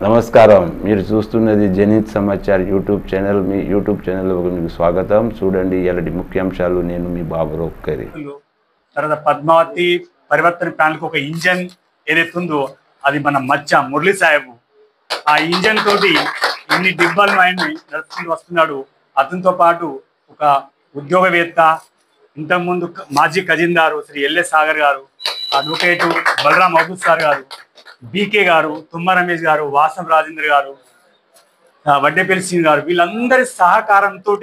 నమస్కారం. మీరు చూస్తున్నది జనిత్ సమాచార్ యూట్యూబ్ ఛానల్. మీ యూట్యూబ్ ఛానల్లోకి మీకు స్వాగతం. చూడండి ఇలాంటి ముఖ్యాంశాలు. నేను మీ బాబు రోక్కరి. తర్వాత పద్మావతి పరివర్తన ప్లాన్కి ఒక ఇంజన్ ఏదైతుందో అది మన మచ్చ మురళీ సాహెబ్ ఆ ఇంజన్ తోటి ఇన్ని డిబ్బాలను ఆయన నడుచుకుంటూ వస్తున్నాడు. అతనితో పాటు ఒక ఉద్యోగవేత్త, ఇంతకుముందు మాజీ ఖజీందారు శ్రీ ఎల్ఎస్ సాగర్ గారు, అడ్వకేటు బలరాం మహబూబ్ సార్ గారు, బీకే గారు, తుమ్మ రమేష్ గారు, వాసం రాజేంద్ర గారు, వడ్డేపల్లి సింగ్ గారు, వీళ్ళందరి సహకారంతో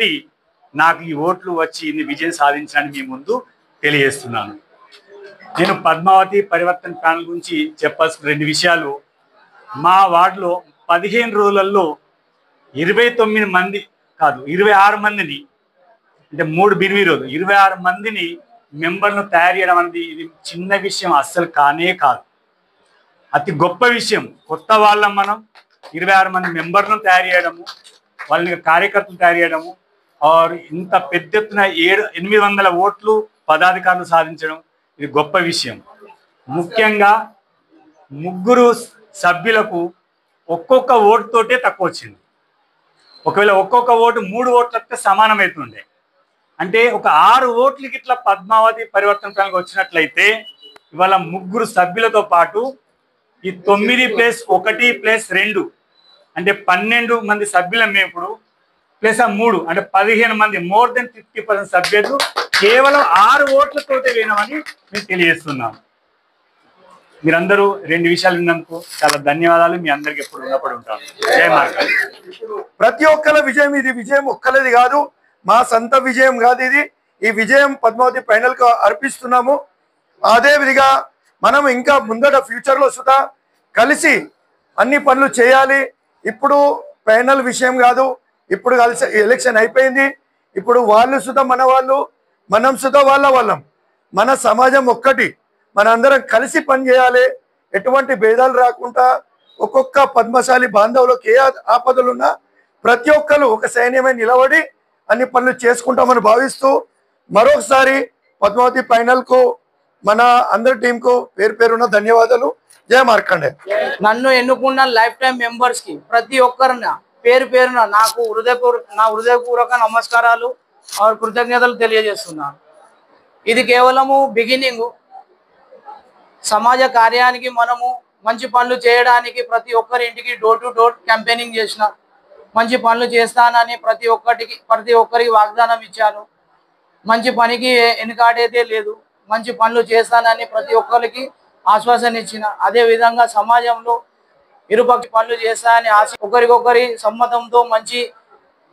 నాకు ఈ ఓట్లు వచ్చి ఇన్ని విజయం సాధించడానికి మీ ముందు తెలియజేస్తున్నాను. నేను పద్మావతి పరివర్తన ప్లాన్ గురించి చెప్పాల్సిన 2 విషయాలు. మా వార్డులో 15 రోజులలో 29 మంది కాదు 26 మందిని, అంటే 3 బిర్వీ రోజు 26 మందిని మెంబర్ను తయారు చేయడం అనేది ఇది చిన్న విషయం అస్సలు కానే కాదు. అతి గొప్ప విషయం. కొత్త వాళ్ళం మనం 26 మంది మెంబర్లను తయారు చేయడము, వాళ్ళని కార్యకర్తలు తయారు చేయడము, ఇంత పెద్ద ఎత్తున 800 ఓట్లు పదాధికారులు సాధించడం ఇది గొప్ప విషయం. ముఖ్యంగా 3 సభ్యులకు ఒక్కొక్క ఓటుతోటే తక్కువ వచ్చింది. ఒకవేళ ఒక్కొక్క ఓటు 3 ఓట్లతో సమానమవుతుండే, అంటే ఒక 6 ఓట్లకి ఇట్లా పద్మావతి పరివర్తన ప్లాన్కి వచ్చినట్లయితే ఇవాళ 3 సభ్యులతో పాటు ఈ 9+1+2 అంటే 12 మంది సభ్యులం మేము ఇప్పుడు, ప్లస్ ఆ 3 అంటే 15 మంది, మోర్ దెన్ 50% సభ్యులు కేవలం 6 ఓట్లతోటే వేయమని మేము తెలియజేస్తున్నాము. మీరందరూ 2 విషయాలు విన్నందుకు చాలా ధన్యవాదాలు. మీ అందరికి ఎప్పుడు ఉన్నప్పుడు ఉంటాను. జై మార్కండే. ప్రతి ఒక్కల విజయం ఇది. విజయం ఒక్కలది కాదు, మా సొంత విజయం కాదు ఇది. ఈ విజయం పద్మావతి ఫైనల్ కు అర్పిస్తున్నాము. అదే విధిగా మనం ఇంకా ముందట ఫ్యూచర్ లో సుధా కలిసి అన్ని పనులు చేయాలి. ఇప్పుడు ఫైనల్ విషయం కాదు, ఇప్పుడు కలిసి ఎలక్షన్ అయిపోయింది. ఇప్పుడు వాళ్ళు సుధా మన వాళ్ళు, మనం సుధా వాళ్ళ వాళ్ళం. మన సమాజం ఒక్కటి, మనందరం కలిసి పనిచేయాలి. ఎటువంటి భేదాలు రాకుండా ఒక్కొక్క పద్మశాలి బాంధవులకు ఏ ఆపదలున్నా ప్రతి ఒక్కరు ఒక సైన్యమే నిలబడి అన్ని పనులు చేసుకుంటామని భావిస్తూ మరొకసారి పద్మావతి ఫైనల్ కు మన అందరి టీం కు పేరు పేరున ధన్యవాదాలు. జయ మార్కండే. నన్ను ఎన్నుకున్న లైఫ్ టైం మెంబర్స్ కి ప్రతి ఒక్కరిన పేరు పేరున నాకు హృదయపూర్వక నమస్కారాలు, కృతజ్ఞతలు తెలియజేస్తున్నాను. ఇది కేవలము బిగినింగ్. సమాజ కార్యానికి మనము మంచి పనులు చేయడానికి ప్రతి ఒక్కరి ఇంటికి డోర్ టు డోర్ క్యాంపెయినింగ్ చేసిన, మంచి పనులు చేస్తానని ప్రతి ఒక్కరికి వాగ్దానం ఇచ్చాను. మంచి పనికి వెనుకాడేదే లేదు. మంచి పనులు చేస్తానని ప్రతి ఒక్కరికి ఆశ్వాసన ఇచ్చిన. అదేవిధంగా సమాజంలో ఇరుపక్ష పనులు చేస్తానని ఆశ, ఒకరికొకరి సమ్మతంతో మంచి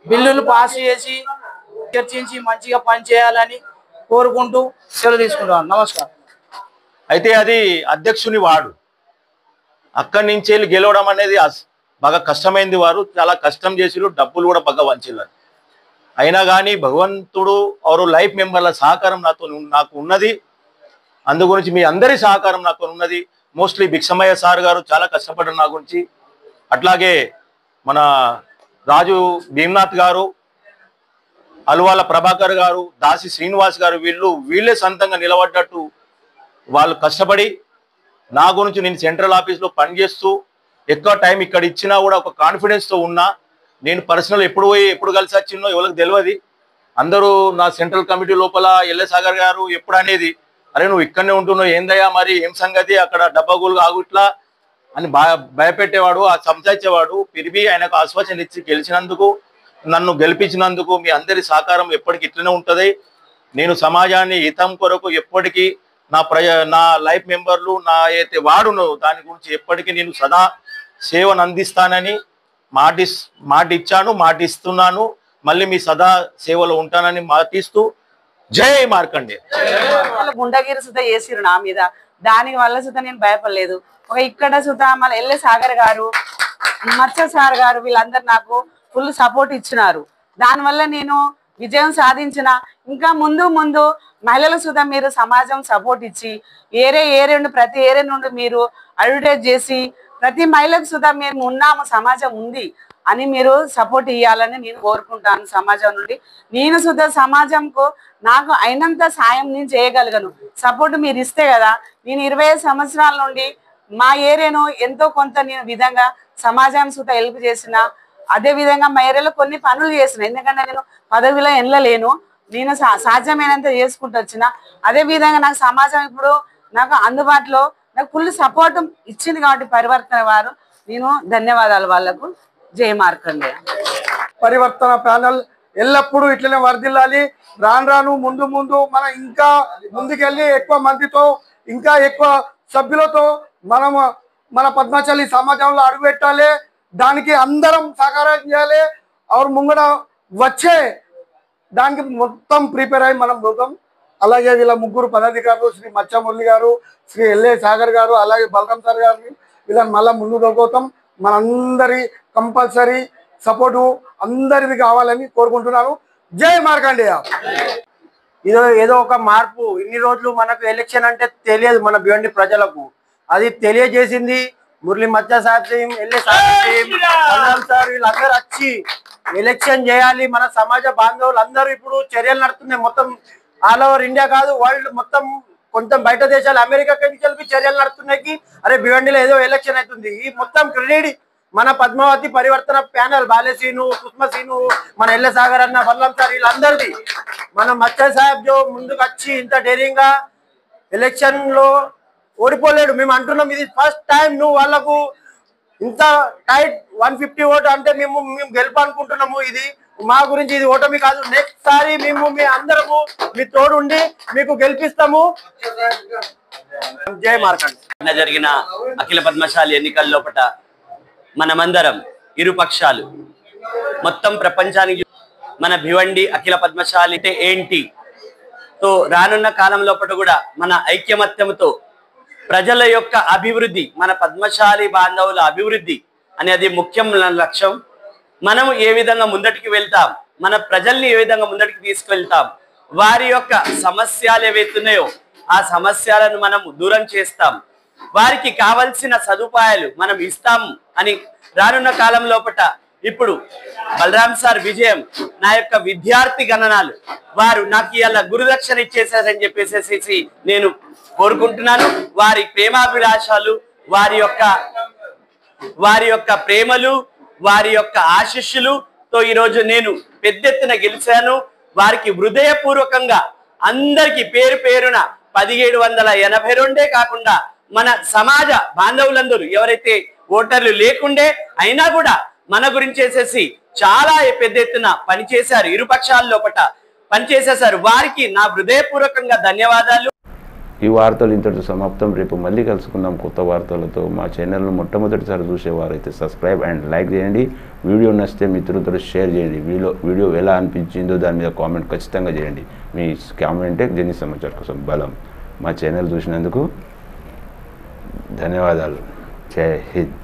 బిల్లులు పాస్ చేసి చర్చించి మంచిగా పనిచేయాలని కోరుకుంటూ సెలవు తీసుకుంటాను. నమస్కారం. అయితే అది అధ్యక్షుని వాడు, అక్కడి నుంచి వెళ్ళి గెలవడం అనేది బాగా కష్టమైంది. వారు చాలా కష్టం చేసిరు, డబ్బులు కూడా బాగా వంచారు. అయినా కానీ భగవంతుడు అవరు లైఫ్ మెంబర్ల సహకారం నాకు ఉన్నది. అందు గురించి మీ అందరి సహకారం నాకు ఉన్నది. మోస్ట్లీ భిక్షమయ్య సార్ గారు చాలా కష్టపడ్డారు నా గురించి. అట్లాగే మన రాజు భీమ్నాథ్ గారు, అలువాల ప్రభాకర్ గారు, దాసి శ్రీనివాస్ గారు, వీళ్ళే సొంతంగా నిలబడ్డట్టు వాళ్ళు కష్టపడి నా గురించి నేను సెంట్రల్ ఆఫీస్లో పనిచేస్తూ ఎక్కువ టైం ఇక్కడ ఇచ్చినా కూడా ఒక కాన్ఫిడెన్స్తో ఉన్నా. నేను పర్సనల్ ఎప్పుడు కలిసి వచ్చిందో ఎవరికి తెలియదు. అందరూ నా సెంట్రల్ కమిటీ లోపల ఎల్ఎస్ సాగర్ గారు ఎప్పుడు అనేది, అరే నువ్వు ఇక్కడనే ఉంటున్నావు ఏందయ్యా, మరి ఏం సంగతి, అక్కడ డబ్బాగోలుగా ఆగుట్లా అని భయపెట్టేవాడు, సంసారించేవాడు. తిరిగి ఆయనకు ఆశ్వాసన ఇచ్చి గెలిచినందుకు, నన్ను గెలిపించినందుకు మీ అందరి సహకారం ఎప్పటికీ ఇట్లనే ఉంటుంది. నేను సమాజాన్ని హితం కొరకు ఎప్పటికీ నా లైఫ్ మెంబర్లు నా అయితే వాడును దాని గురించి ఎప్పటికీ నేను సదా సేవను అందిస్తానని మాట ఇచ్చాను, మాట ఇస్తున్నాను. మళ్ళీ మీ సదా సేవలో ఉంటానని మాటిస్తూ జై మార్కండే. గుండగిరి సుత చేసిరు నా మీద, దాని వల్ల సుత నేను భయపడలేదు. ఇక్కడ సుత మన ఎల్ఏ సాగర్ గారు, మత్స సార్ గారు వీళ్ళందరూ నాకు ఫుల్ సపోర్ట్ ఇచ్చినారు. దానివల్ల నేను విజయం సాధించిన. ఇంకా ముందు మహిళల సుత మీరు సమాజం సపోర్ట్ ఇచ్చి ప్రతి ఏరియా నుండి మీరు అడ్వర్టైజ్ చేసి ప్రతి మహిళకు సుత మేము ఉన్నాము, సమాజం ఉంది అని మీరు సపోర్ట్ ఇవ్వాలని నేను కోరుకుంటాను. సమాజం నుండి నేను సుత సమాజంకు నాకు అయినంత సాయం నేను చేయగలిగాను. సపోర్ట్ మీరు ఇస్తే కదా. నేను 25 సంవత్సరాల నుండి మా ఏరియాను ఎంతో కొంత నేను విధంగా సమాజం సుత హెల్ప్ చేసిన, అదే విధంగా మహిళలు కొన్ని పనులు చేసిన. ఎందుకంటే నేను పదవిలో వెళ్ళలేను, నేను సాధ్యమైనంత చేసుకుంటూ వచ్చిన. అదే విధంగా నాకు సమాజం ఇప్పుడు నాకు అందుబాటులో నాకు ఫుల్ సపోర్ట్ ఇచ్చింది కాబట్టి పరివర్తన వారు, నేను ధన్యవాదాలు వాళ్ళకు. జై మార్కండేయ. పరివర్తన ప్యానల్ ఎల్లప్పుడూ ఇట్లనే వర్ధిల్లాలి. రాను రాను ముందు ముందు మనం ఇంకా ముందుకెళ్ళి ఎక్కువ మందితో ఇంకా ఎక్కువ సభ్యులతో మన పద్మశాలి సమాజంలో అడుగుపెట్టాలి. దానికి అందరం సహకారం చేయాలి. ఆరు ముంగడ వచ్చే దానికి మొత్తం ప్రిపేర్ అయ్యి మనం పోతాం. అలాగే వీళ్ళ ముగ్గురు పదాధికారులు శ్రీ మచ్చ మురళి గారు, శ్రీ ఎల్ఏ సాగర్ గారు, అలాగే బలరాం సార్ గారిని వీళ్ళని మళ్ళీ ముందు దొరుకుతాం. మనందరి కంపల్సరీ సపోర్టు అందరిది కావాలని కోరుకుంటున్నాను. జై మార్కండేయ. ఏదో ఒక మార్పు. ఇన్ని రోజులు మనకు ఎలక్షన్ అంటే తెలియదు మన భివండి ప్రజలకు, అది తెలియజేసింది మురళి మచ్చ సార్ టీం, ఎల్ఏ సార్ వీళ్ళందరూ వచ్చి ఎలక్షన్ చేయాలి. మన సమాజ బాంధవులు అందరూ ఇప్పుడు చర్యలు నడుస్తున్నాయి. మొత్తం ఆల్ ఓవర్ ఇండియా కాదు, వరల్డ్ మొత్తం, కొంచెం బయట దేశాలు అమెరికా కలిపి చర్యలు నడుస్తున్నాయి. అరే భివండిలో ఏదో ఎలక్షన్ అవుతుంది. ఈ మొత్తం క్రెడిట్ మన పద్మావతి పరివర్తన ప్యానల్, బాలేసీను, కుస్మసీను, మన ఎల్ల సాగర్ అన్న, బల్లం సార్ వీళ్ళందరిది. మన మచ్చ సాహెబ్ జో ముందుకు వచ్చి ఇంత డేరింగ్ గా ఎలక్షన్ లో ఓడిపోలేడు. మేము అంటున్నాం ఇది ఫస్ట్ టైం. నువ్వు వాళ్ళకు ఇంత టైట్ 150 ఓటు అంటే మేము గెలుపు అనుకుంటున్నాము. ఇది మా గురించి ఇది ఓటమి కాదు. నెక్స్ట్ సారి మేము మీ అందరము మీ తోడు ఉండి మీకు గెలిపిస్తాము. జై మార్కండ్. జరిగిన అఖిల పద్మశాలి ఎన్నికల లోపట మనమందరం ఇరు పక్షాలు మొత్తం ప్రపంచానికి మన భివండి అఖిల పద్మశాలి అంటే ఏంటి తో రానున్న కాలం లోపల కూడా మన ఐక్యమత్యంతో ప్రజల యొక్క అభివృద్ధి, మన పద్మశాలి బాంధవుల అభివృద్ధి అనేది ముఖ్యం లక్ష్యం. మనం ఏ విధంగా ముందటికి వెళ్తాం, మన ప్రజల్ని ఏ విధంగా ముందటికి తీసుకువెళ్తాం, వారి యొక్క సమస్యలు ఏవైతున్నాయో ఆ సమస్యలను మనం దూరం చేస్తాం, వారికి కావలసిన సదుపాయాలు మనం ఇస్తాం అని రానున్న కాలం లోపట ఇప్పుడు బలరాం సార్ విజయం, నా యొక్క విద్యార్థి గణనాలు వారు నాకు ఇలా గురుదక్షిణ ఇచ్చేసారని చెప్పేసి నేను కోరుకుంటున్నాను. వారి ప్రేమాభిలాషాలు, వారి యొక్క ప్రేమలు, వారి యొక్క ఆశీస్సులుతో ఈరోజు నేను పెద్ద ఎత్తున గెలిచాను. వారికి హృదయపూర్వకంగా అందరికి పేరు పేరున 1782 కాకుండా మన సమాజ బాంధవులందరూ ఎవరైతే ఓటర్లు లేకుండే అయినా కూడా మన గురించి చాలా పెద్ద ఎత్తున పనిచేశారు, ఇరుపక్షాల లోపట పనిచేసేశారు. వారికి నా హృదయపూర్వకంగా ధన్యవాదాలు. ఈ వార్తలు ఇంతటితో సమాప్తం. రేపు మళ్ళీ కలుసుకుందాం కొత్త వార్తలతో. మా ఛానల్ను మొట్టమొదటిసారి చూసేవారైతే సబ్స్క్రైబ్ అండ్ లైక్ చేయండి. వీడియో నచ్చితే మిత్రులతో షేర్ చేయండి. వీడియో ఎలా అనిపించిందో దాని మీద కామెంట్ ఖచ్చితంగా చేయండి. మీ కామెంటే జెనీ సమాచార్ కోసం బలం. మా ఛానల్ చూసినందుకు ధన్యవాదాలు. జై హింద్.